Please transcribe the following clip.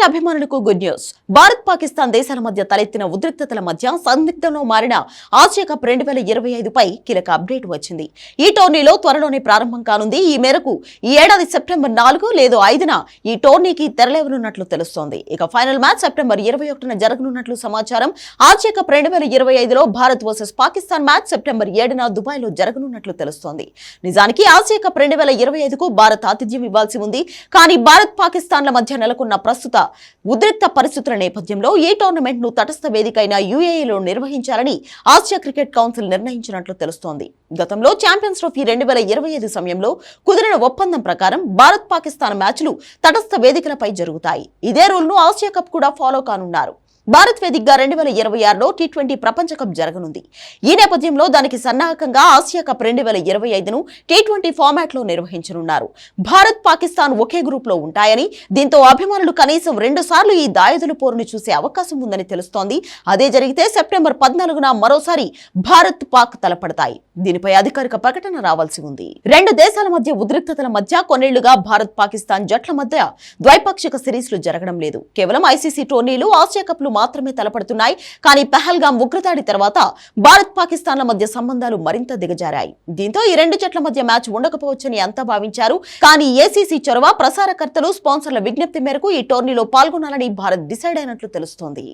అభిమానులకు good news. Bharat Pakistan దేశాల మధ్య తలెత్తిన ఉద్రిక్తతల మధ్య సందిగ్ధంలో మారిన ఆసియా కప్ 2025 పై కీలక అప్డేట్ వచ్చింది. ఈ టోర్నీలో త్వరలోనే ప్రారంభం కానుంది. ఈ మేరకు ఈ ఏడాది సెప్టెంబర్ 4 లేదా 5న ఈ టోర్నీకి తెరలేవనున్నట్లు తెలుస్తోంది. ఇక ఫైనల్ మ్యాచ్ సెప్టెంబర్ 21న జరగనున్నట్లు సమాచారం. ఆసియా కప్ 2025లో Bharat versus Pakistan match September 7న దుబాయ్లో జరగనున్నట్లు తెలుస్తోంది. నిజానికి ఆసియా కప్ 2025కు భారత్ ఆతిథ్యం ఇవ్వాల్సి ఉంది. కానీ భారత్ పాకిస్తాన్ల మధ్య నెలకొన్న ప్రస్తుత ఉద్రిక్త పరిస్థితుల నేపథ్యంలో ఈ టోర్నమెంట్ ను తటస్థ వేదికైన యుఏఈలో నిర్వహించాలని ఆసియా క్రికెట్ కౌన్సిల్ నిర్ణయించినట్లు తెలుస్తోంది. గతంలో ఛాంపియన్స్ ట్రోఫీ 2025 సమయంలో కుదిరిన ఒప్పందం ప్రకారం భారత్ పాకిస్తాన్ మ్యాచ్లు తటస్థ వేదికలపై జరుగుతాయి. ఇదే రూల్ ను ఆసియా కప్ కూడా ఫాలో కానున్నారు. భారత్ వేదికగా 2026లో టీ20 ప్రపంచ కప్ జరగనుంది. ఈ నేపథ్యంలో దానికి సన్నాహకంగా ఆసియా కప్ 2025ను టీ20 ఫార్మాట్ లో నిర్వహించనున్నారు. భారత్ పాకిస్తాన్ ఒకే గ్రూప్ లో ఉంటాయని, దీంతో అభిమానులు కనీసం 2 సార్లు ఈ దాయదుల పోరును చూసే అవకాశం ఉందని తెలుస్తోంది. అదే జరిగితే సెప్టెంబర్ 14న మరోసారి భారత్ పాక్ తలపడతాయి. దీనిపై అధికారిక ప్రకటన రావాల్సి ఉంది. రెండు దేశాల మధ్య ఉద్రిక్తతల మధ్య కొన్నేళ్లుగా భారత్ పాకిస్తాన్ జట్ల మధ్య ద్వైపాక్షిక సిరీస్లు జరగడం లేదు. కేవలం ఐసీసీ టోర్నీలు, ఆసియా కప్లు మాత్రమే తలపడుతున్నాయి. కానీ పహల్గామ్ ఉగ్రదాడి తర్వాత భారత్ పాకిస్తాన్ల మధ్య సంబంధాలు మరింత దిగజారాయి. దీంతో ఈ రెండు జట్ల మధ్య మ్యాచ్ ఉండకపోవచ్చని అంతా భావించారు. కానీ ఏసీసీ చొరవ, ప్రసారకర్తలు, స్పాన్సర్ల విజ్ఞప్తి మేరకు ఈ టోర్నీలో పాల్గొనాలని భారత్ డిసైడ్ అయినట్లు తెలుస్తోంది.